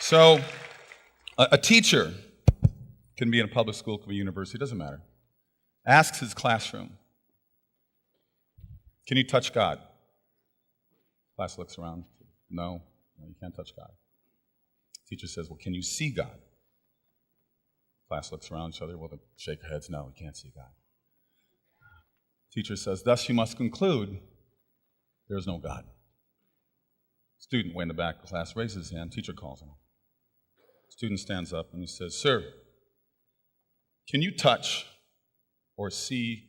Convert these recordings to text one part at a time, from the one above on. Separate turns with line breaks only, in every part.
So, a teacher can be in a public school, can be a university, doesn't matter. Asks his classroom, can you touch God? Class looks around. No, you can't touch God. Teacher says, well, can you see God? Class looks around each other. Well, they shake their heads. No, we can't see God. Teacher says, thus you must conclude there is no God. Student way in the back of the class raises his hand. Teacher calls him. Student stands up and he says, sir, can you touch or see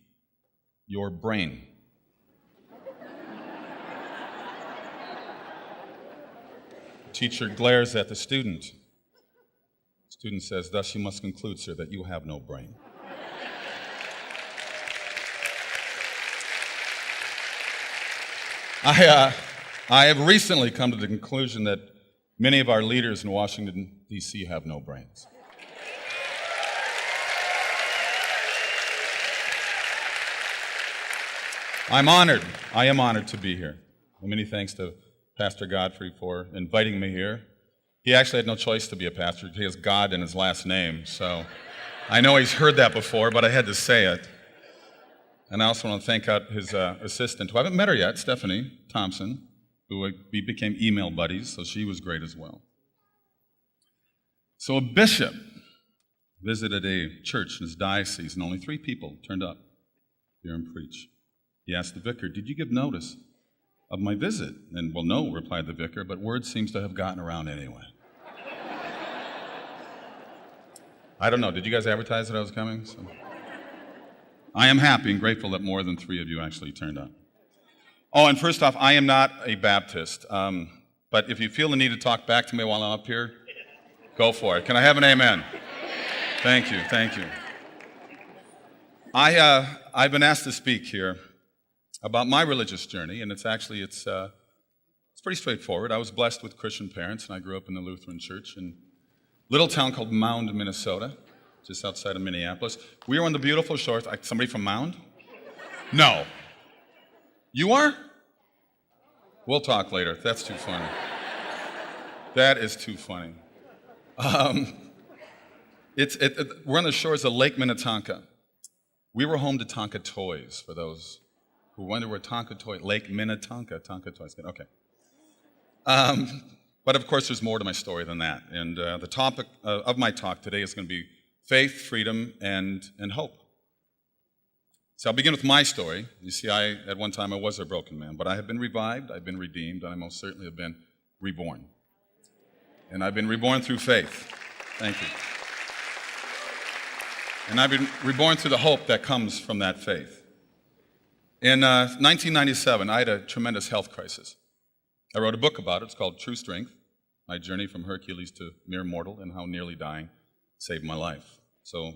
your brain? Teacher glares at the student. Student says, thus you must conclude, sir, that you have no brain. I have recently come to the conclusion that many of our leaders in Washington, D.C. have no brains. I am honored to be here. Many thanks to Pastor Godfrey for inviting me here. He actually had no choice to be a pastor. He has God in his last name, so I know he's heard that before, but I had to say it. And I also want to thank out his assistant, who I haven't met her yet, Stephanie Thompson, who we became email buddies, so she was great as well. So a bishop visited a church in his diocese, and only 3 people turned up to hear him preach. He asked the vicar, did you give notice of my visit? And, well, no, replied the vicar, but word seems to have gotten around anyway. I don't know, did you guys advertise that I was coming? So, I am happy and grateful that more than 3 of you actually turned up. Oh, and first off, I am not a Baptist, but if you feel the need to talk back to me while I'm up here, go for it. Can I have an amen? Thank you. I've been asked to speak here about my religious journey, and it's pretty straightforward. I was blessed with Christian parents, and I grew up in the Lutheran church in a little town called Mound, Minnesota, just outside of Minneapolis. We were on the beautiful shores. Somebody from Mound? No. You are? We'll talk later. That's too funny. That is too funny. We're on the shores of Lake Minnetonka. We were home to Tonka Toys, for those who wonder where Tonka Toys, Lake Minnetonka, Tonka Toys. Okay. But of course, there's more to my story than that. And the topic of my talk today is going to be faith, freedom, and hope. So I'll begin with my story. You see, at one time I was a broken man, but I have been revived, I've been redeemed, and I most certainly have been reborn. And I've been reborn through faith. Thank you. And I've been reborn through the hope that comes from that faith. In 1997, I had a tremendous health crisis. I wrote a book about it. It's called True Strength, My Journey from Hercules to Mere Mortal and How Nearly Dying Saved My Life. So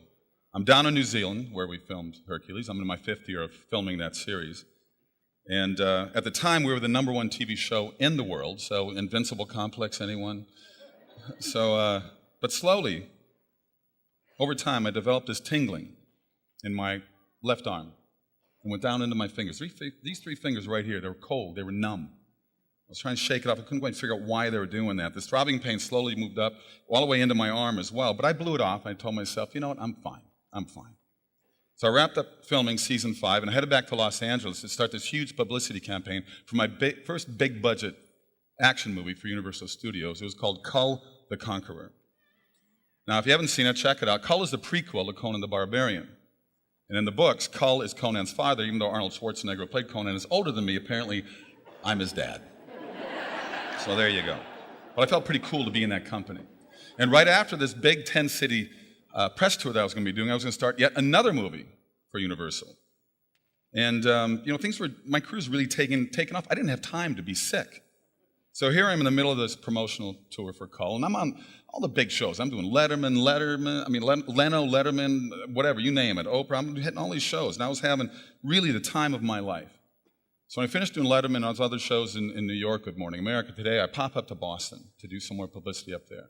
I'm down in New Zealand, where we filmed Hercules. I'm in my 5th year of filming that series. And at the time, we were the #1 TV show in the world, so Invincible Complex, anyone? So, but slowly, over time, I developed this tingling in my left arm and went down into my fingers. These 3 fingers right here, they were cold, they were numb. I was trying to shake it off. I couldn't quite figure out why they were doing that. This throbbing pain slowly moved up all the way into my arm as well, but I blew it off. I told myself, you know what, I'm fine. So I wrapped up filming season 5 and I headed back to Los Angeles to start this huge publicity campaign for my first big-budget action movie for Universal Studios. It was called Kull the Conqueror. Now, if you haven't seen it, check it out. Kull is the prequel to Conan the Barbarian. And in the books, Kull is Conan's father, even though Arnold Schwarzenegger, who played Conan, is older than me. Apparently, I'm his dad. So there you go. But I felt pretty cool to be in that company. And right after this big 10-city press tour that I was going to be doing, I was going to start yet another movie for Universal. And, my crew's really taken off. I didn't have time to be sick. So here I am in the middle of this promotional tour for Kull, and I'm on all the big shows. I'm doing Leno, Letterman, whatever, you name it, Oprah. I'm hitting all these shows, and I was having really the time of my life. So when I finished doing Letterman and all those other shows in New York with Morning America Today, I pop up to Boston to do some more publicity up there.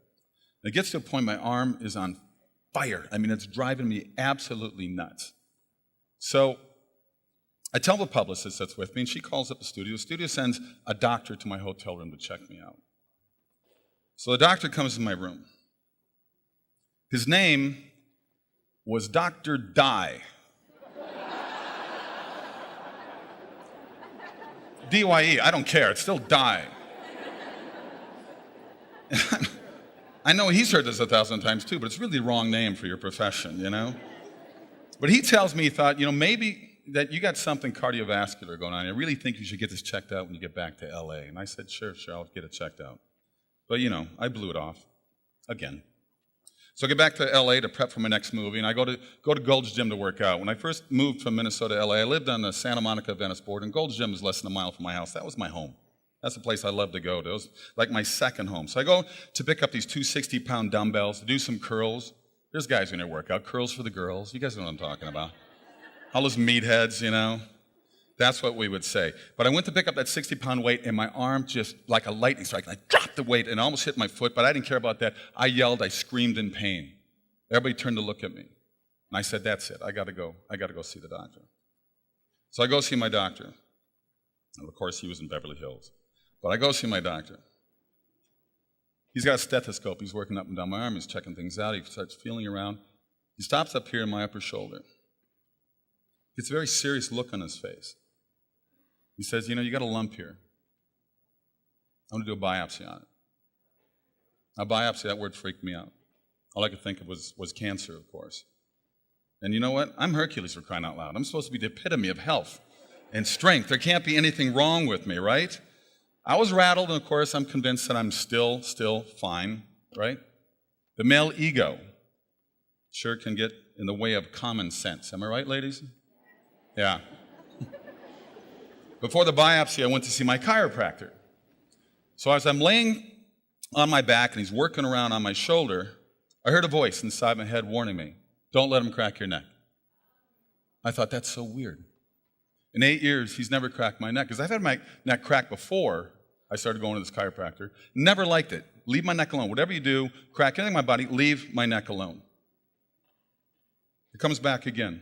And it gets to a point my arm is on fire. I mean, it's driving me absolutely nuts. So I tell the publicist that's with me, and she calls up the studio. The studio sends a doctor to my hotel room to check me out. So the doctor comes in my room. His name was Dr. Dye. D-Y-E, I don't care, it's still Dye. I know he's heard this 1,000 times too, but it's really the wrong name for your profession, you know? But he tells me he thought, maybe that you got something cardiovascular going on. I really think you should get this checked out when you get back to LA. And I said, sure, I'll get it checked out. But I blew it off again. So I get back to LA to prep for my next movie, and I go to Gold's Gym to work out. When I first moved from Minnesota to LA, I lived on the Santa Monica Venice border, and Gold's Gym is less than a mile from my house. That was my home. That's the place I loved to go to. It was like my second home. So I go to pick up these 260-pound dumbbells to do some curls. There's guys in their workout, curls for the girls. You guys know what I'm talking about. All those meatheads, That's what we would say. But I went to pick up that 60-pound weight, and my arm just, like a lightning strike, I dropped the weight and almost hit my foot, but I didn't care about that. I yelled, I screamed in pain. Everybody turned to look at me. And I said, that's it, I gotta go see the doctor. So I go see my doctor. And of course, he was in Beverly Hills. But I go see my doctor. He's got a stethoscope. He's working up and down my arm. He's checking things out. He starts feeling around. He stops up here in my upper shoulder. Gets a very serious look on his face. He says, you got a lump here. I'm going to do a biopsy on it. A biopsy, that word freaked me out. All I could think of was cancer, of course. And you know what? I'm Hercules, for crying out loud. I'm supposed to be the epitome of health and strength. There can't be anything wrong with me, right? I was rattled, and of course, I'm convinced that I'm still fine, right? The male ego sure can get in the way of common sense. Am I right, ladies? Yeah. Before the biopsy, I went to see my chiropractor. So as I'm laying on my back and he's working around on my shoulder, I heard a voice inside my head warning me, don't let him crack your neck. I thought, that's so weird. In 8 years, he's never cracked my neck, because I've had my neck cracked before I started going to this chiropractor. Never liked it. Leave my neck alone. Whatever you do, crack anything in my body, leave my neck alone. It comes back again,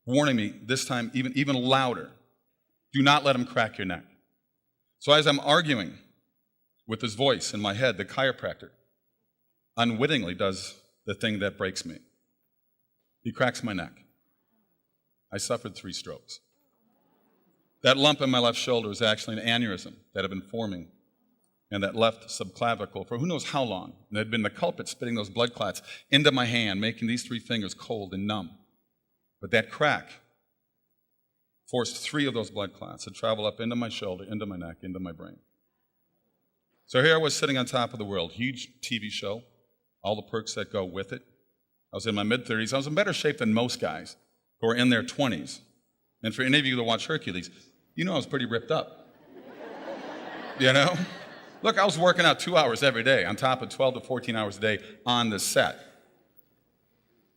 warning me, this time even louder, do not let him crack your neck. So as I'm arguing with his voice in my head, the chiropractor unwittingly does the thing that breaks me. He cracks my neck. I suffered 3 strokes. That lump in my left shoulder was actually an aneurysm that had been forming in that left subclavicle for who knows how long. And it had been the culprit spitting those blood clots into my hand, making these 3 fingers cold and numb. But that crack forced 3 of those blood clots to travel up into my shoulder, into my neck, into my brain. So here I was sitting on top of the world, huge TV show, all the perks that go with it. I was in my mid-30s. I was in better shape than most guys who are in their 20s. And for any of you that watch Hercules, I was pretty ripped up. Look, I was working out 2 hours every day on top of 12 to 14 hours a day on the set.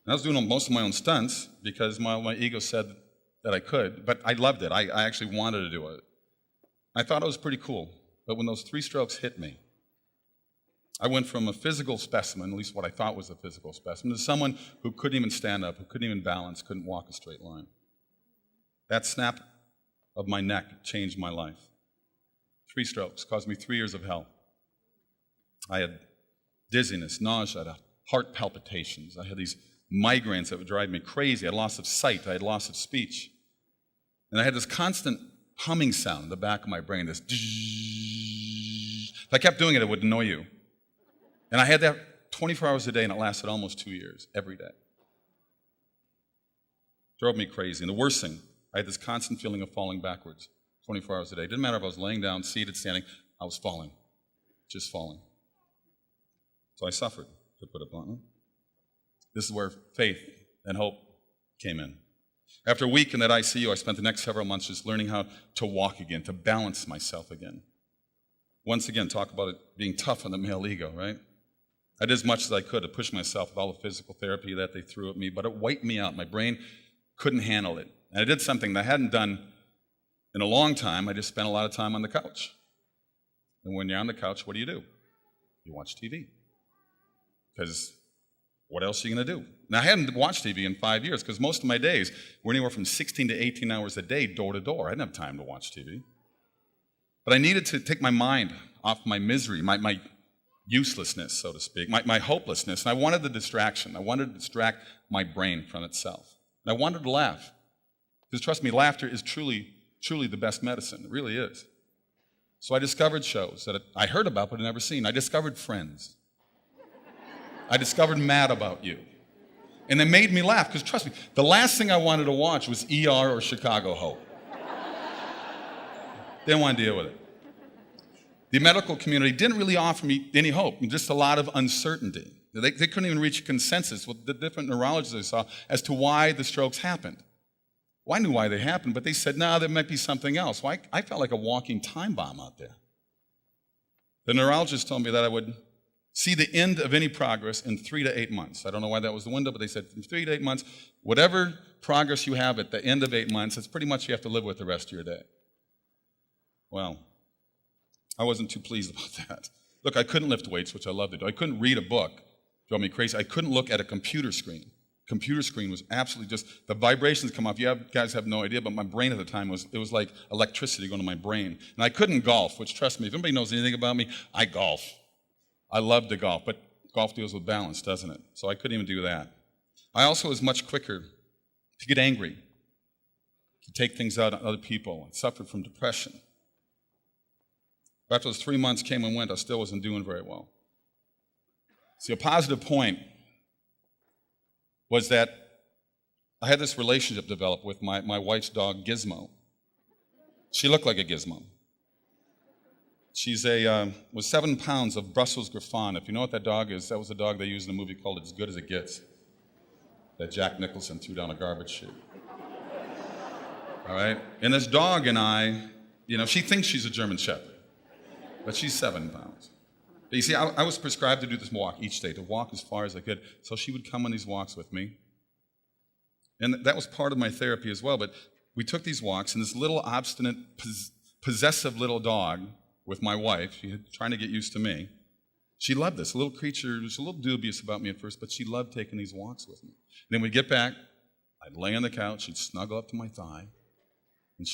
And I was doing most of my own stunts because my ego said that I could, but I loved it. I actually wanted to do it. I thought it was pretty cool. But when those 3 strokes hit me, I went from a physical specimen, at least what I thought was a physical specimen, to someone who couldn't even stand up, who couldn't even balance, couldn't walk a straight line. That snap of my neck changed my life. 3 strokes caused me 3 years of hell. I had dizziness, nausea, heart palpitations. I had these migraines that would drive me crazy. I had loss of sight. I had loss of speech. And I had this constant humming sound in the back of my brain, this if I kept doing it, it would annoy you. And I had that 24 hours a day, and it lasted almost 2 years, every day. Drove me crazy. And the worst thing, I had this constant feeling of falling backwards 24 hours a day. It didn't matter if I was laying down, seated, standing, I was falling, just falling. So I suffered, to put it bluntly. This is where faith and hope came in. After a week in that ICU, I spent the next several months just learning how to walk again, to balance myself again. Once again, talk about it being tough on the male ego, right? I did as much as I could to push myself with all the physical therapy that they threw at me, but it wiped me out. My brain couldn't handle it. And I did something that I hadn't done in a long time. I just spent a lot of time on the couch. And when you're on the couch, what do? You watch TV. Because what else are you going to do? Now, I hadn't watched TV in 5 years because most of my days were anywhere from 16 to 18 hours a day, door to door. I didn't have time to watch TV. But I needed to take my mind off my misery, my uselessness, so to speak, my hopelessness. And I wanted the distraction. I wanted to distract my brain from itself. And I wanted to laugh. Because trust me, laughter is truly, truly the best medicine. It really is. So I discovered shows that I heard about but had never seen. I discovered Friends. I discovered Mad About You. And they made me laugh, because trust me, the last thing I wanted to watch was ER or Chicago Hope. Didn't want to deal with it. The medical community didn't really offer me any hope, just a lot of uncertainty. They couldn't even reach a consensus with the different neurologists I saw as to why the strokes happened. Well, I knew why they happened, but they said, no, there might be something else. Well, I felt like a walking time bomb out there. The neurologist told me that I would see the end of any progress in 3 to 8 months. I don't know why that was the window, but they said in 3 to 8 months, whatever progress you have at the end of 8 months, it's pretty much you have to live with the rest of your day. Well, I wasn't too pleased about that. Look, I couldn't lift weights, which I love to do. I couldn't read a book. It drove me crazy. I couldn't look at a computer screen. Computer screen was absolutely just, the vibrations come off. You guys have no idea, but my brain at the time was like electricity going to my brain. And I couldn't golf, which, trust me, if anybody knows anything about me, I golf. I love to golf, but golf deals with balance, doesn't it? So I couldn't even do that. I also was much quicker to get angry, to take things out on other people. I suffered from depression. But after those 3 months came and went, I still wasn't doing very well. See, a positive point was that I had this relationship develop with my wife's dog, Gizmo. She looked like a gizmo. She's was 7 pounds of Brussels Griffon. If you know what that dog is, that was a dog they used in a movie called It's Good As It Gets, that Jack Nicholson threw down a garbage chute. All right? And this dog and I, she thinks she's a German Shepherd, but she's 7 pounds. But you see, I was prescribed to do this walk each day, to walk as far as I could, so she would come on these walks with me. And that was part of my therapy as well, but we took these walks, and this little obstinate, possessive little dog with my wife, she had trying to get used to me. She loved this little creature. She was a little dubious about me at first, but she loved taking these walks with me. And then we'd get back, I'd lay on the couch, she'd snuggle up to my thigh, and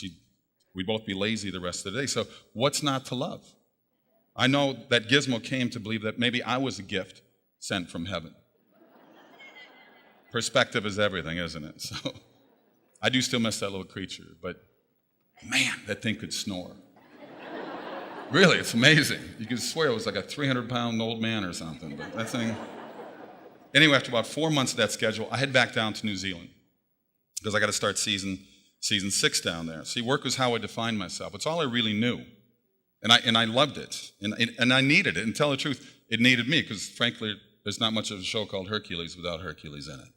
we'd both be lazy the rest of the day. So what's not to love? I know that Gizmo came to believe that maybe I was a gift sent from heaven. Perspective is everything, isn't it? So I do still miss that little creature, but man, that thing could snore. Really, it's amazing. You could swear it was like a 300-pound old man or something, but that thing... Anyway, after about 4 months of that schedule, I head back down to New Zealand because I got to start season 6 down there. See, work was how I defined myself. It's all I really knew, and I loved it, and I needed it. And tell the truth, it needed me because, frankly, there's not much of a show called Hercules without Hercules in it.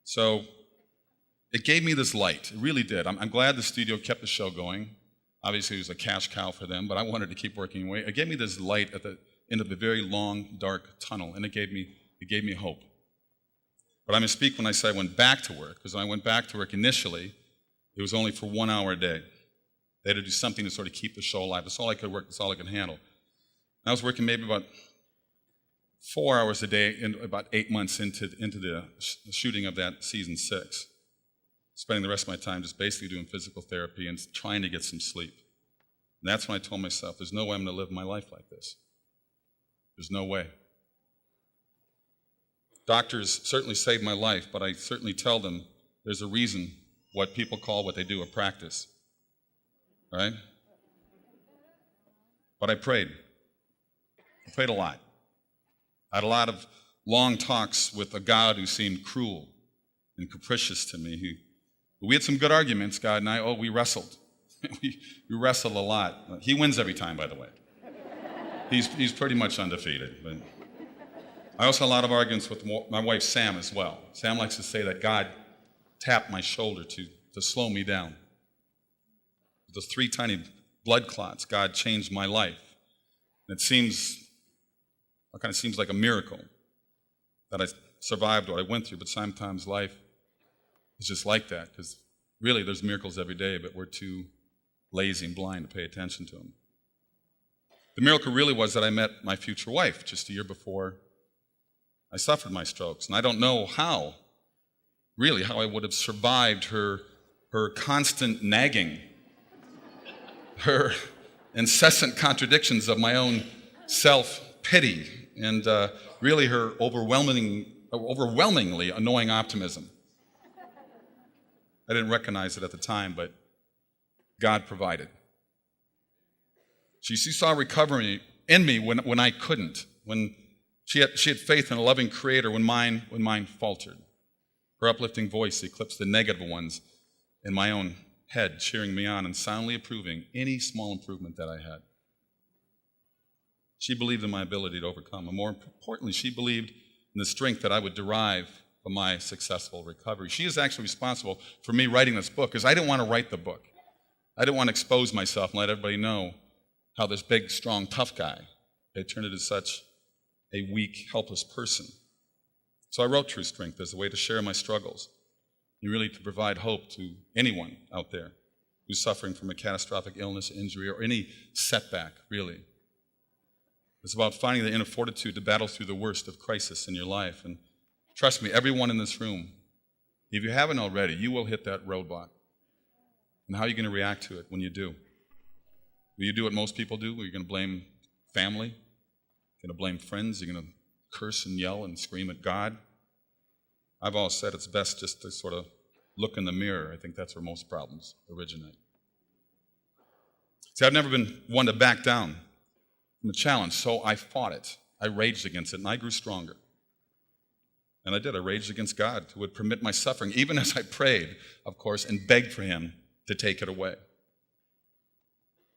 So it gave me this light. It really did. I'm glad the studio kept the show going. Obviously, it was a cash cow for them, but I wanted to keep working away. It gave me this light at the end of a very long, dark tunnel, and it gave me hope. But I misspeak when I say I went back to work, because when I went back to work initially, it was only for 1 hour a day. They had to do something to sort of keep the show alive. That's all I could work. That's all I could handle. I was working maybe about 4 hours a day, and about 8 months into the shooting of that season 6. Spending the rest of my time just basically doing physical therapy and trying to get some sleep. And that's when I told myself, there's no way I'm going to live my life like this. There's no way. Doctors certainly saved my life, but I certainly tell them there's a reason what people call what they do a practice. Right? But I prayed. I prayed a lot. I had a lot of long talks with a God who seemed cruel and capricious to me. We had some good arguments, God and I. We wrestled. we wrestled a lot. He wins every time, by the way. He's pretty much undefeated. But I also had a lot of arguments with my wife, Sam, as well. Sam likes to say that God tapped my shoulder to slow me down. With those 3 tiny blood clots, God changed my life. And it kind of seems like a miracle that I survived what I went through, but sometimes life is just like that, because really there's miracles every day, but we're too lazy and blind to pay attention to them. The miracle really was that I met my future wife just a year before I suffered my strokes, and I don't know how I would have survived her constant nagging, her incessant contradictions of my own self-pity, and really her overwhelmingly annoying optimism. I didn't recognize it at the time, but God provided. She saw recovery in me when I couldn't, when she had faith in a loving Creator when mine faltered. Her uplifting voice eclipsed the negative ones in my own head, cheering me on and soundly approving any small improvement that I had. She believed in my ability to overcome, and more importantly, she believed in the strength that I would derive from my successful recovery. She is actually responsible for me writing this book, because I didn't want to write the book. I didn't want to expose myself and let everybody know how this big, strong, tough guy had turned into such a weak, helpless person. So I wrote True Strength as a way to share my struggles and really to provide hope to anyone out there who's suffering from a catastrophic illness, injury, or any setback, really. It's about finding the inner fortitude to battle through the worst of crisis in your life. And trust me, everyone in this room, if you haven't already, you will hit that roadblock. And how are you going to react to it when you do? Will you do what most people do? Are you going to blame family? Are you going to blame friends? Are you going to curse and yell and scream at God? I've always said it's best just to sort of look in the mirror. I think that's where most problems originate. See, I've never been one to back down from a challenge, so I fought it. I raged against it, and I grew stronger. And I did. I raged against God, who would permit my suffering, even as I prayed, of course, and begged for him to take it away.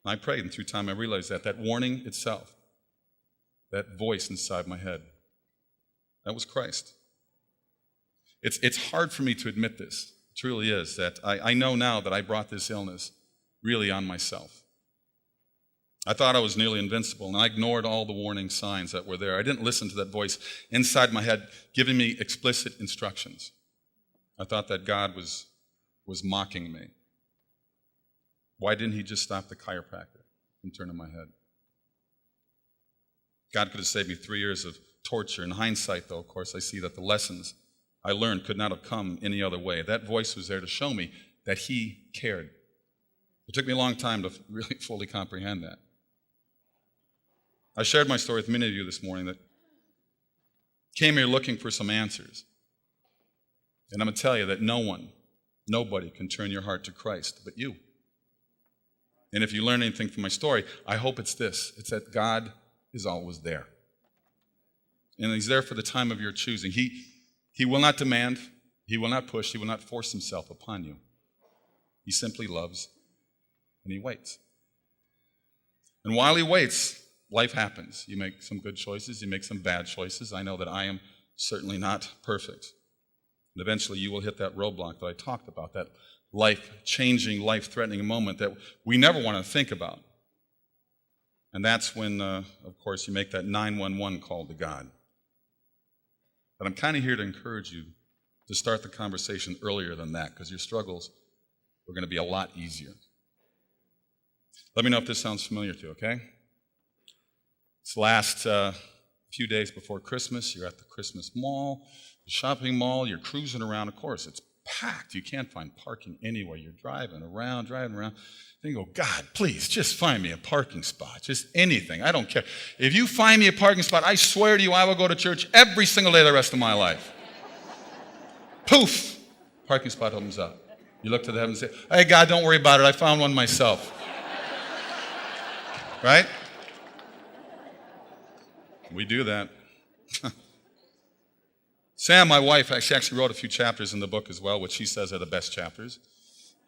And I prayed, and through time I realized that warning itself, that voice inside my head, that was Christ. It's hard for me to admit this. It truly is, that I know now that I brought this illness really on myself. I thought I was nearly invincible, and I ignored all the warning signs that were there. I didn't listen to that voice inside my head giving me explicit instructions. I thought that God was mocking me. Why didn't he just stop the chiropractor from turning my head? God could have saved me 3 years of torture. In hindsight, though, of course, I see that the lessons I learned could not have come any other way. That voice was there to show me that he cared. It took me a long time to really fully comprehend that. I shared my story with many of you this morning that came here looking for some answers. And I'm going to tell you that nobody can turn your heart to Christ but you. And if you learn anything from my story, I hope it's this. It's that God is always there. And he's there for the time of your choosing. He will not demand, he will not push, he will not force himself upon you. He simply loves and he waits. And while he waits, life happens. You make some good choices, you make some bad choices. I know that I am certainly not perfect. And eventually you will hit that roadblock that I talked about, that life-changing, life-threatening moment that we never want to think about. And that's when, of course, you make that 911 call to God. But I'm kind of here to encourage you to start the conversation earlier than that, because your struggles are going to be a lot easier. Let me know if this sounds familiar to you, okay? It's the last few days before Christmas. You're at the Christmas mall, the shopping mall. You're cruising around. Of course, it's packed. You can't find parking anywhere. You're driving around. Then you go, God, please, just find me a parking spot. Just anything. I don't care. If you find me a parking spot, I swear to you, I will go to church every single day the rest of my life. Poof! Parking spot opens up. You look to the heavens and say, hey, God, don't worry about it. I found one myself. Right? We do that. Sam, my wife, she actually wrote a few chapters in the book as well, which she says are the best chapters.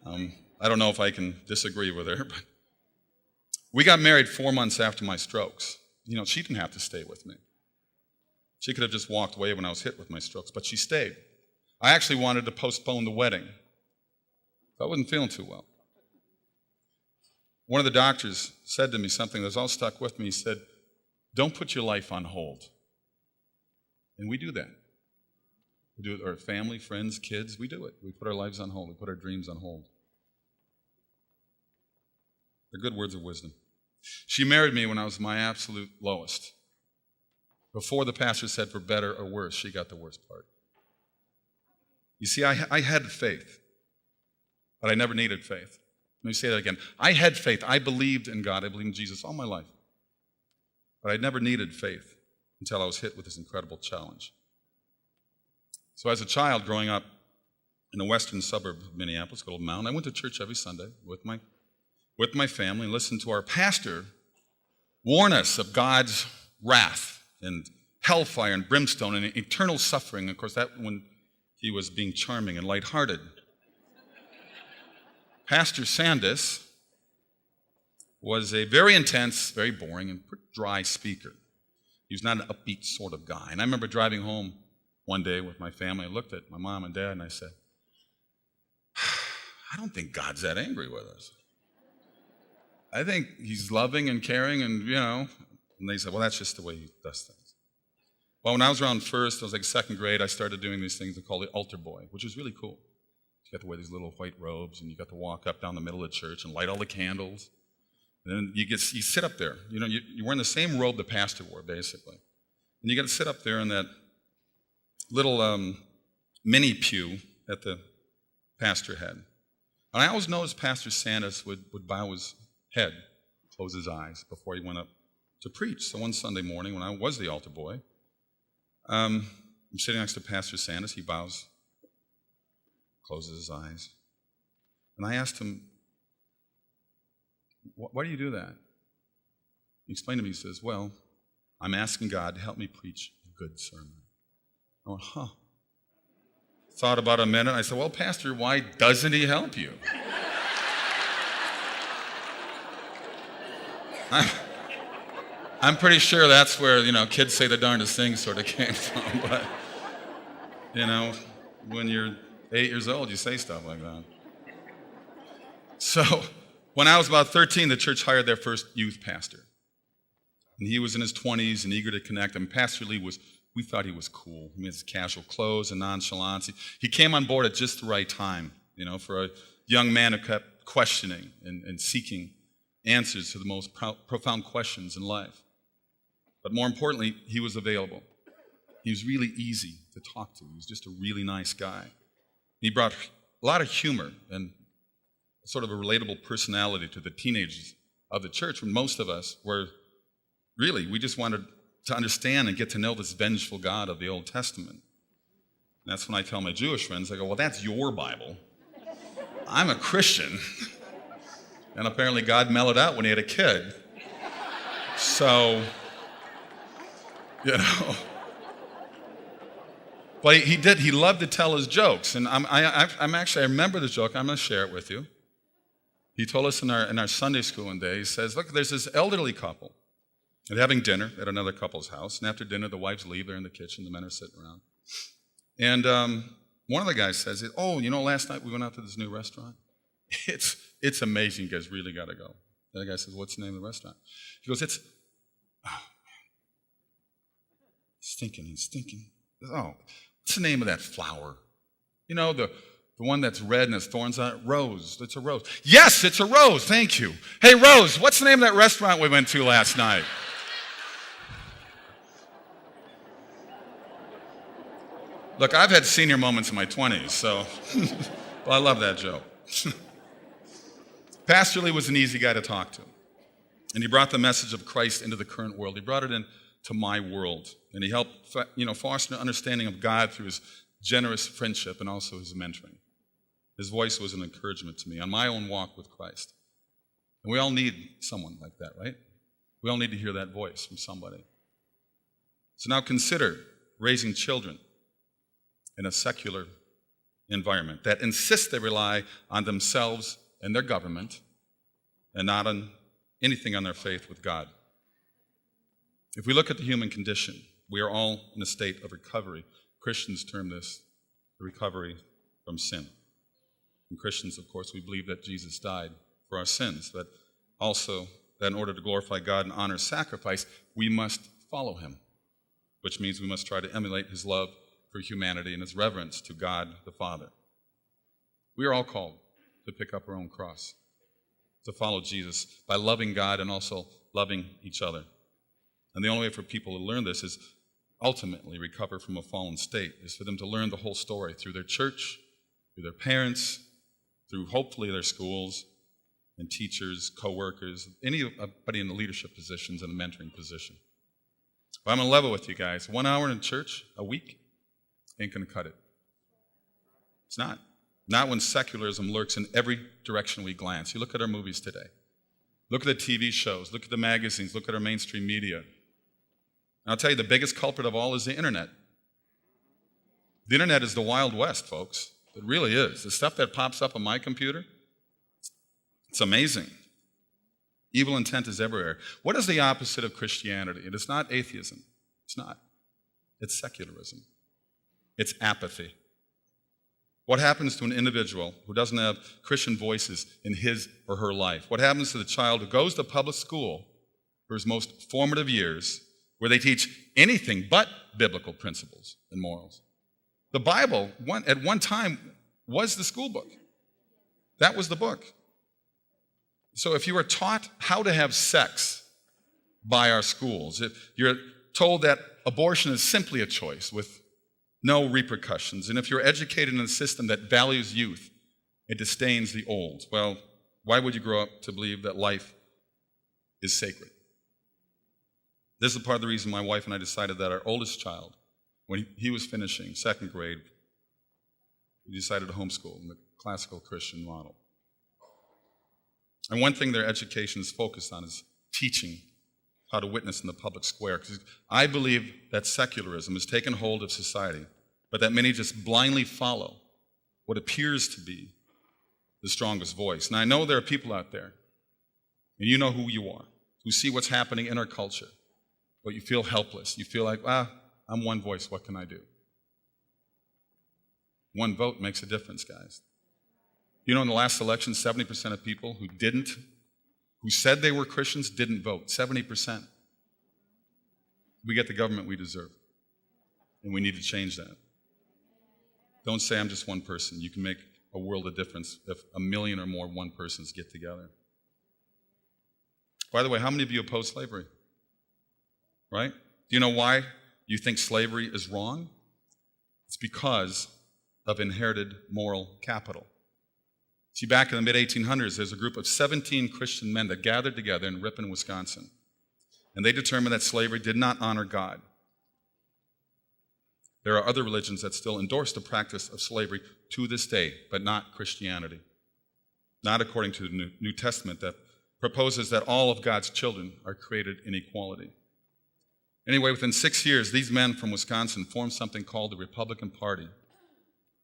I don't know if I can disagree with her, but we got married 4 months after my strokes. You know, she didn't have to stay with me. She could have just walked away when I was hit with my strokes, but she stayed. I actually wanted to postpone the wedding. I wasn't feeling too well. One of the doctors said to me something that's all stuck with me. He said, don't put your life on hold. And we do that. We do it with our family, friends, kids. We do it. We put our lives on hold. We put our dreams on hold. They're good words of wisdom. She married me when I was my absolute lowest. Before the pastor said for better or worse, she got the worst part. You see, I had faith, but I never needed faith. Let me say that again. I had faith. I believed in God. I believed in Jesus all my life. but I never needed faith until I was hit with this incredible challenge. So as a child growing up in the western suburb of Minneapolis, called Mountain, I went to church every Sunday with my family and listened to our pastor warn us of God's wrath and hellfire and brimstone and eternal suffering. Of course, that when he was being charming and lighthearted. Pastor Sandus was a very intense, very boring, and pretty dry speaker. He was not an upbeat sort of guy. And I remember driving home one day with my family. I looked at my mom and dad and I said, I don't think God's that angry with us. I think he's loving and caring and, And they said, well, that's just the way he does things. Well, when I was around first, I was like second grade, I started doing these things they call the altar boy, which is really cool. You got to wear these little white robes, and you got to walk up down the middle of the church and light all the candles. And then you sit up there. You're wearing the same robe the pastor wore, basically. And you got to sit up there in that little mini pew that the pastor had. And I always noticed Pastor Sandus would bow his head, close his eyes before he went up to preach. So one Sunday morning when I was the altar boy, I'm sitting next to Pastor Sandus. He bows, closes his eyes. And I asked him, why do you do that? He explained to me, he says, well, I'm asking God to help me preach a good sermon. I went, Thought about it a minute. I said, well, Pastor, why doesn't he help you? I'm pretty sure that's where, kids say the darndest things sort of came from. But, when you're 8 years old, you say stuff like that. So when I was about 13, the church hired their first youth pastor. And he was in his 20s and eager to connect. And Pastor Lee we thought he was cool. He had his casual clothes and nonchalance. He came on board at just the right time, for a young man who kept questioning and seeking answers to the most profound questions in life. But more importantly, he was available. He was really easy to talk to. He was just a really nice guy. He brought a lot of humor and sort of a relatable personality to the teenagers of the church, when most of us were we just wanted to understand and get to know this vengeful God of the Old Testament. And that's when I tell my Jewish friends, I go, well, that's your Bible. I'm a Christian. And apparently God mellowed out when he had a kid. So, But he loved to tell his jokes. And I remember the joke, I'm going to share it with you. He told us in our Sunday school one day, he says, look, there's this elderly couple. They're having dinner at another couple's house. And after dinner, the wives leave. They're in the kitchen. The men are sitting around. And one of the guys says, last night we went out to this new restaurant. It's amazing. You guys really got to go. The other guy says, what's the name of the restaurant? He goes, stinking. Oh, what's the name of that flower? The one that's red and has thorns on it? Rose. It's a rose. Yes, it's a rose. Thank you. Hey, Rose, what's the name of that restaurant we went to last night? Look, I've had senior moments in my 20s, so well, I love that joke. Pastor Lee was an easy guy to talk to. And he brought the message of Christ into the current world. He brought it into my world. And he helped, foster an understanding of God through his generous friendship and also his mentoring. His voice was an encouragement to me on my own walk with Christ. And we all need someone like that, right? We all need to hear that voice from somebody. So now consider raising children in a secular environment that insists they rely on themselves and their government and not on anything on their faith with God. If we look at the human condition, we are all in a state of recovery. Christians term this the recovery from sin. And Christians, of course, we believe that Jesus died for our sins, but also that in order to glorify God and honor sacrifice, we must follow him, which means we must try to emulate his love for humanity and his reverence to God the Father. We are all called to pick up our own cross, to follow Jesus by loving God and also loving each other. And the only way for people to learn this is ultimately recover from a fallen state, is for them to learn the whole story through their church, through their parents, through hopefully their schools and teachers, co-workers, anybody in the leadership positions and the mentoring position. But I'm going to level with you guys. 1 hour in church a week ain't going to cut it. It's not. Not when secularism lurks in every direction we glance. You look at our movies today. Look at the TV shows. Look at the magazines. Look at our mainstream media. And I'll tell you, the biggest culprit of all is the internet. The internet is the Wild West, folks. It really is. The stuff that pops up on my computer, it's amazing. Evil intent is everywhere. What is the opposite of Christianity? It is not atheism. It's not. It's secularism. It's apathy. What happens to an individual who doesn't have Christian voices in his or her life? What happens to the child who goes to public school for his most formative years, where they teach anything but biblical principles and morals? The Bible, at one time, was the school book. That was the book. So if you are taught how to have sex by our schools, if you're told that abortion is simply a choice with no repercussions, and if you're educated in a system that values youth, it disdains the old, well, why would you grow up to believe that life is sacred? This is part of the reason my wife and I decided that our oldest child, when he was finishing second grade, we decided to homeschool in the classical Christian model. And one thing their education is focused on is teaching how to witness in the public square. Because I believe that secularism has taken hold of society, but that many just blindly follow what appears to be the strongest voice. Now, I know there are people out there, and you know who you are, who see what's happening in our culture, but you feel helpless. You feel like, I'm one voice, what can I do? One vote makes a difference, guys. You know, in the last election, 70% of people who said they were Christians, didn't vote. 70%. We get the government we deserve, and we need to change that. Don't say I'm just one person. You can make a world of difference if 1 million or more one persons get together. By the way, how many of you oppose slavery? Right? Do you know why you think slavery is wrong? It's because of inherited moral capital. See, back in the mid-1800s, there's a group of 17 Christian men that gathered together in Ripon, Wisconsin, and they determined that slavery did not honor God. There are other religions that still endorse the practice of slavery to this day, but not Christianity. Not according to the New Testament that proposes that all of God's children are created in equality. Anyway, within 6 years, these men from Wisconsin formed something called the Republican Party,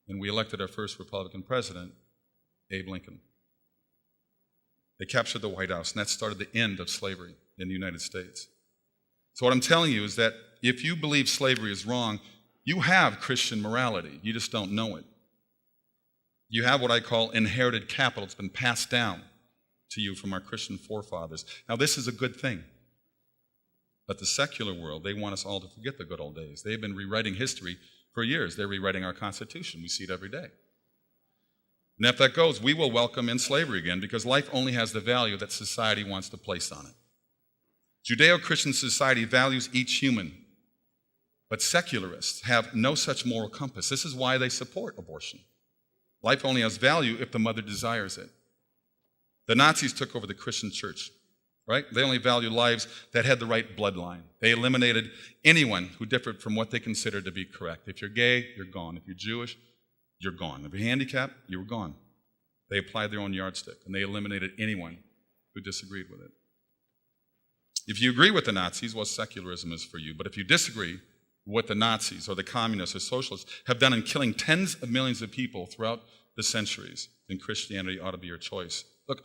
and we elected our first Republican president, Abe Lincoln. They captured the White House, and that started the end of slavery in the United States. So what I'm telling you is that if you believe slavery is wrong, you have Christian morality. You just don't know it. You have what I call inherited capital. It's been passed down to you from our Christian forefathers. Now, this is a good thing. But the secular world, they want us all to forget the good old days. They've been rewriting history for years. They're rewriting our Constitution. We see it every day. And if that goes, we will welcome in slavery again because life only has the value that society wants to place on it. Judeo-Christian society values each human, but secularists have no such moral compass. This is why they support abortion. Life only has value if the mother desires it. The Nazis took over the Christian church, right? They only value lives that had the right bloodline. They eliminated anyone who differed from what they considered to be correct. If you're gay, you're gone. If you're Jewish, you're gone. If you're handicapped, you were gone. They applied their own yardstick, and they eliminated anyone who disagreed with it. If you agree with the Nazis, well, secularism is for you. But if you disagree with what the Nazis or the communists or socialists have done in killing tens of millions of people throughout the centuries, then Christianity ought to be your choice. Look,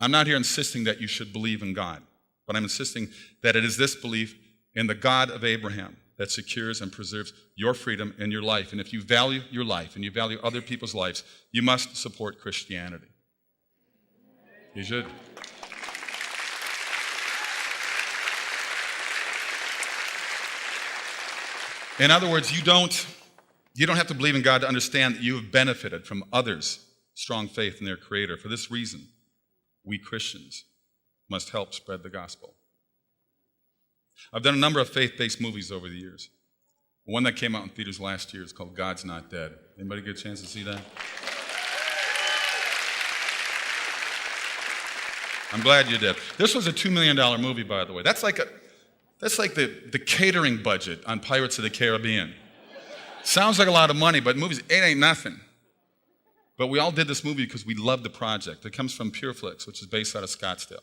I'm not here insisting that you should believe in God, but I'm insisting that it is this belief in the God of Abraham that secures and preserves your freedom and your life. And if you value your life and you value other people's lives, you must support Christianity. You should. In other words, you don't have to believe in God to understand that you have benefited from others' strong faith in their Creator. For this reason, we Christians must help spread the gospel. I've done a number of faith-based movies over the years. One that came out in theaters last year is called God's Not Dead. Anybody get a chance to see that? I'm glad you did. This was a $2 million movie, by the way. That's That's like the catering budget on Pirates of the Caribbean. Sounds like a lot of money, but movies, it ain't nothing. But we all did this movie because we loved the project. It comes from Pure Flix, which is based out of Scottsdale.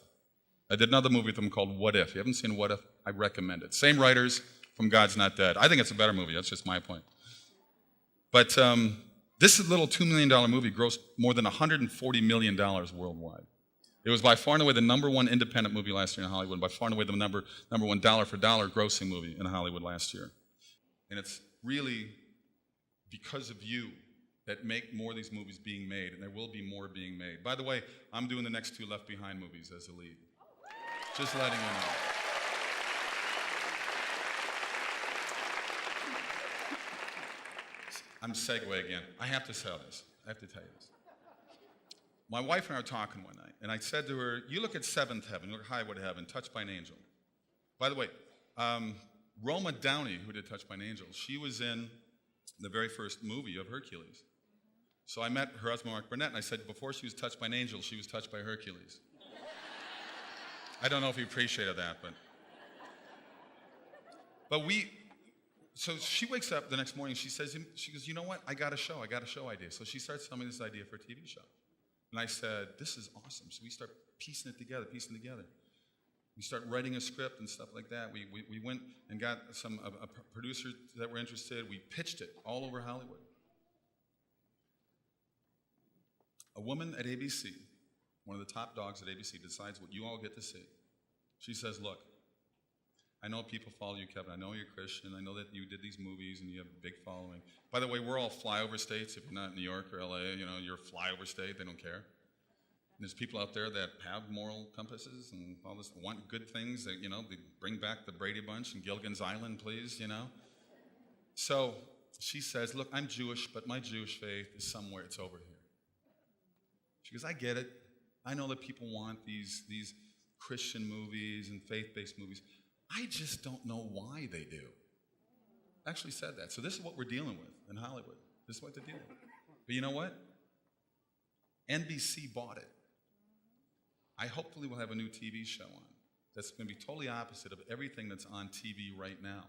I did another movie with them called What If. If you haven't seen What If, I recommend it. Same writers from God's Not Dead. I think it's a better movie. That's just my point. But this little $2 million movie grossed more than $140 million worldwide. It was by far and away the number one independent movie last year in Hollywood, by far and away the number one dollar for dollar grossing movie in Hollywood last year. And it's really because of you that make more of these movies being made, and there will be more being made. By the way, I'm doing the next 2 Left Behind movies as a lead. Just letting you know. I'm segue again. I have to tell this. I have to tell you this. My wife and I were talking one night, and I said to her, you look at Seventh Heaven, you look at Highway to Heaven, Touched by an Angel. By the way, Roma Downey, who did Touched by an Angel, she was in the very first movie of Hercules. So I met her husband, Mark Burnett, and I said, before she was touched by an angel, she was touched by Hercules. I don't know if he appreciated that, but so she wakes up the next morning, she goes, you know what, I got a show idea. So she starts telling me this idea for a TV show. And I said, this is awesome. So we start piecing it together. We start writing a script and stuff like that. We went and got some producers that were interested. We pitched it all over Hollywood. A woman at ABC, one of the top dogs at ABC, decides what you all get to see. She says, look, I know people follow you, Kevin. I know you're Christian. I know that you did these movies and you have a big following. By the way, we're all flyover states. If you're not in New York or LA, you're a flyover state. They don't care. And there's people out there that have moral compasses and all this, want good things. That, they bring back the Brady Bunch and Gilligan's Island, please, So she says, look, I'm Jewish, but my Jewish faith is somewhere. It's over here. She goes, I get it. I know that people want these Christian movies and faith-based movies. I just don't know why they do. I actually said that. So this is what we're dealing with in Hollywood. This is what they're dealing with. But you know what? NBC bought it. I hopefully will have a new TV show on that's going to be totally opposite of everything that's on TV right now.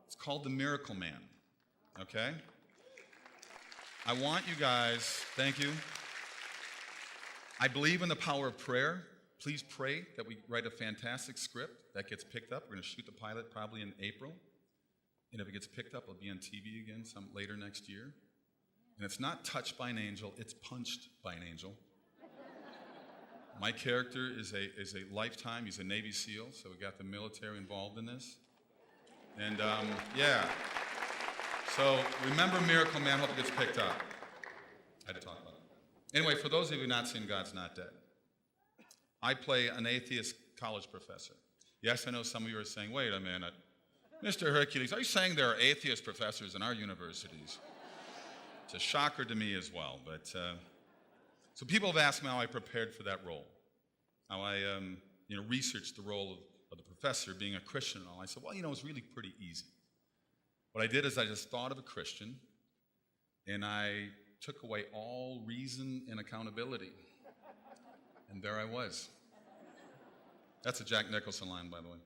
It's called The Miracle Man, okay? I want you guys, thank you. I believe in the power of prayer. Please pray that we write a fantastic script that gets picked up. We're going to shoot the pilot probably in April. And if it gets picked up, it'll be on TV again later next year. And it's not touched by an angel, it's punched by an angel. My character is a lifetime. He's a Navy SEAL, so we got the military involved in this. And yeah. So remember Miracle Man, hope it gets picked up. I had to talk about it. Anyway, for those of you not seen God's Not Dead, I play an atheist college professor. Yes, I know some of you are saying, wait a minute, Mr. Hercules, are you saying there are atheist professors in our universities? It's a shocker to me as well. But so people have asked me how I prepared for that role, how I researched the role of the professor, being a Christian and all. I said, well, it's really pretty easy. What I did is I just thought of a Christian, and I took away all reason and accountability. And there I was. That's a Jack Nicholson line, by the way.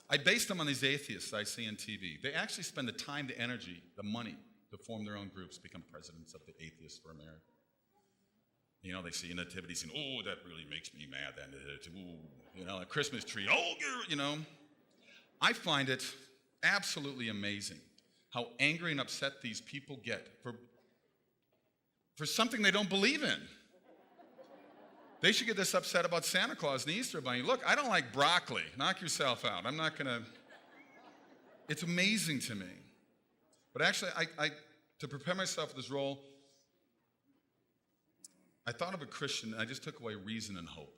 I based them on these atheists I see on TV. They actually spend the time, the energy, the money to form their own groups, become presidents of the Atheists for America. They see a nativity scene. Oh, that really makes me mad. Ooh, a Christmas tree. Oh, I find it absolutely amazing how angry and upset these people get for something they don't believe in. They should get this upset about Santa Claus and the Easter Bunny. Look, I don't like broccoli. Knock yourself out. I'm not going to. It's amazing to me. But actually, I to prepare myself for this role, I thought of a Christian, and I just took away reason and hope.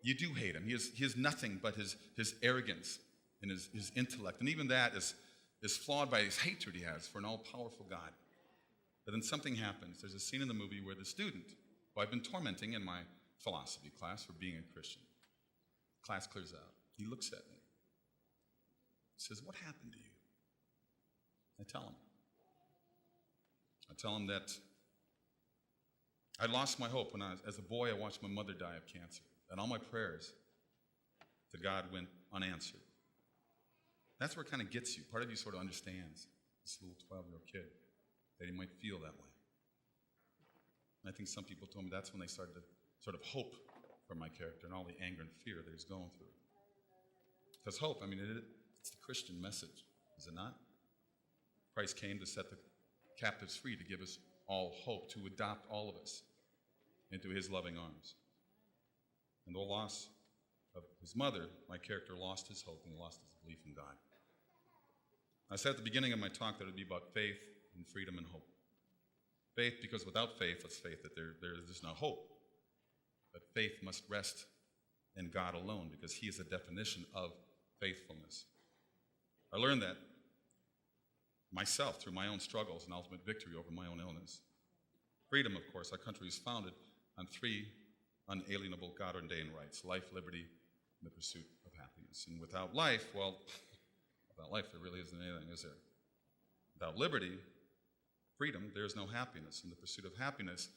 You do hate him. He has nothing but his arrogance and his intellect. And even that is flawed by his hatred he has for an all-powerful God. But then something happens. There's a scene in the movie where the student, who I've been tormenting in my philosophy class for being a Christian, class clears out. He looks at me. He says, what happened to you? I tell him that I lost my hope when as a boy, I watched my mother die of cancer. And all my prayers to God went unanswered. That's where it kind of gets you. Part of you sort of understands this little 12-year-old kid that he might feel that way. And I think some people told me that's when they started to sort of hope for my character and all the anger and fear that he's going through. Because hope, I mean, it's the Christian message, is it not? Christ came to set the captives free, to give us all hope, to adopt all of us into his loving arms. And the loss of his mother, my character lost his hope and he lost his belief in God. I said at the beginning of my talk that it would be about faith and freedom and hope. Faith, because without faith, let's face it, there's no hope. But faith must rest in God alone, because he is the definition of faithfulness. I learned that myself through my own struggles and ultimate victory over my own illness. Freedom, of course, our country is founded on 3 unalienable God-ordained rights: life, liberty, and the pursuit of happiness. And without life, well, without life there really isn't anything, is there? Without liberty, freedom, there's no happiness. And the pursuit of happiness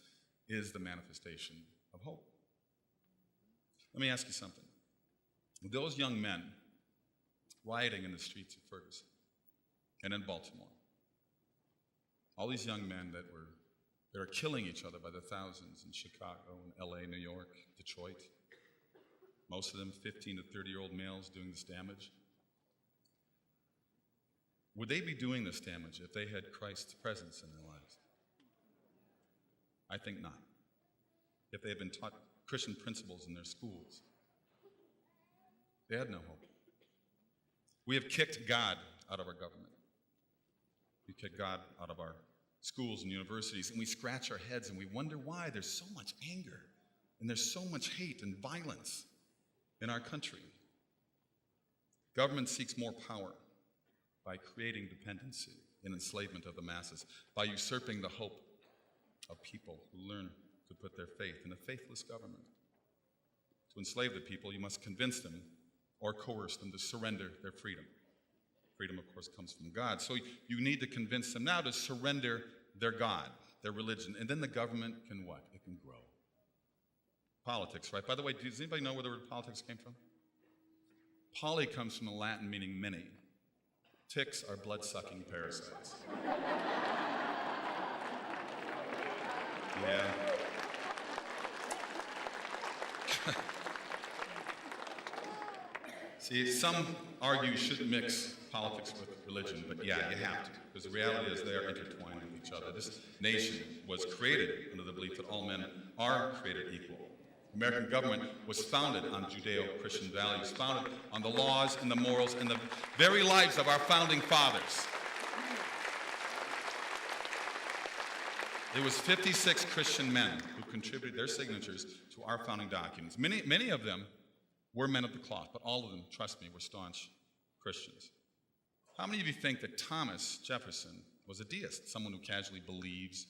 is the manifestation of hope. Let me ask you something. Those young men rioting in the streets of Ferguson and in Baltimore, all these young men that are killing each other by the thousands in Chicago and LA, New York, Detroit, most of them 15 to 30-year-old males doing this damage. Would they be doing this damage if they had Christ's presence in their lives? I think not. If they had been taught Christian principles in their schools, they had no hope. We have kicked God out of our government. We kicked God out of our schools and universities, and we scratch our heads and we wonder why there's so much anger and there's so much hate and violence in our country. Government seeks more power by creating dependency and enslavement of the masses, by usurping the hope of people who learn to put their faith in a faithless government. To enslave the people, you must convince them or coerce them to surrender their freedom. Freedom, of course, comes from God. So you need to convince them now to surrender their God, their religion, and then the government can what? It can grow. Politics, right? By the way, does anybody know where the word politics came from? Poly comes from the Latin meaning many. Ticks are blood-sucking parasites. Yeah. See, some argue you shouldn't mix politics with religion, but yeah, you have to, because the reality is they are intertwined with each other. This nation was created under the belief that all men are created equal. The American government was founded on Judeo-Christian values, founded on the laws and the morals and the very lives of our founding fathers. It was 56 Christian men who contributed their signatures to our founding documents. Many of them were men of the cloth, but all of them, trust me, were staunch Christians. How many of you think that Thomas Jefferson was a deist, someone who casually believes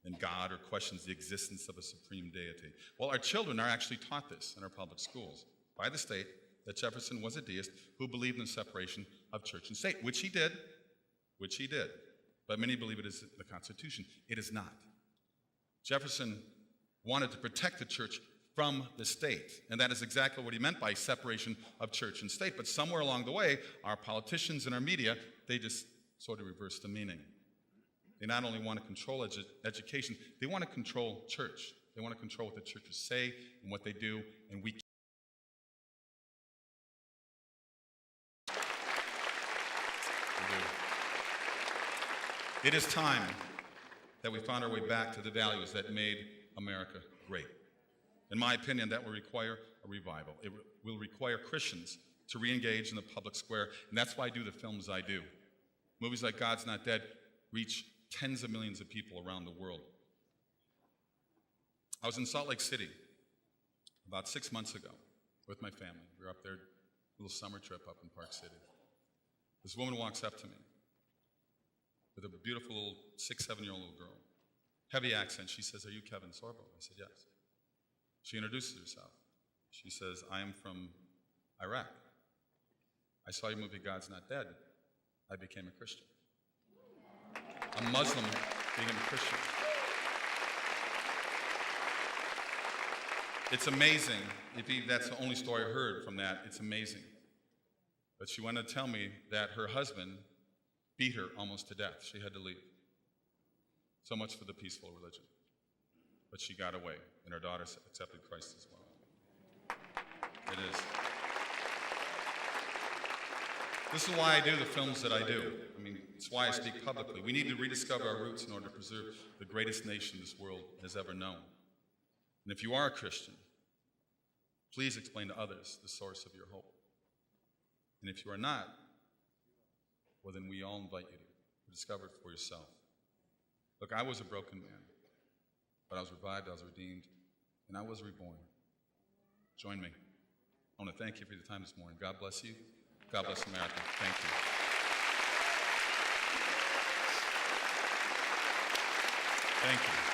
in God or questions the existence of a supreme deity? Well, our children are actually taught this in our public schools by the state, that Jefferson was a deist who believed in the separation of church and state, which he did. But many believe it is the Constitution. It is not. Jefferson wanted to protect the church from the state, and that is exactly what he meant by separation of church and state. But somewhere along the way, our politicians and our media, they just sort of reversed the meaning. They not only want to control education, they want to control church. They want to control what the churches say and what they do, and we It is time that we found our way back to the values that made America great. In my opinion, that will require a revival. It will require Christians to re-engage in the public square, and that's why I do the films I do. Movies like God's Not Dead reach tens of millions of people around the world. I was in Salt Lake City about 6 months ago with my family. We were up there, a little summer trip up in Park City. This woman walks up to me with a beautiful little 6, 7-year-old little girl. Heavy accent. She says, "Are you Kevin Sorbo?" I said, "Yes." She introduces herself. She says, "I am from Iraq. I saw your movie God's Not Dead. I became a Christian." A Muslim became a Christian. It's amazing. If that's the only story I heard from that, it's amazing. But she wanted to tell me that her husband beat her almost to death. She had to leave. So much for the peaceful religion. But she got away, and her daughter accepted Christ as well. It is. This is why I do the films that I do. I mean, it's why I speak publicly. We need to rediscover our roots in order to preserve the greatest nation this world has ever known. And if you are a Christian, please explain to others the source of your hope. And if you are not, well, then we all invite you to discover it for yourself. Look, I was a broken man, but I was revived, I was redeemed, and I was reborn. Join me. I want to thank you for your time this morning. God bless you. God bless America. Thank you. Thank you.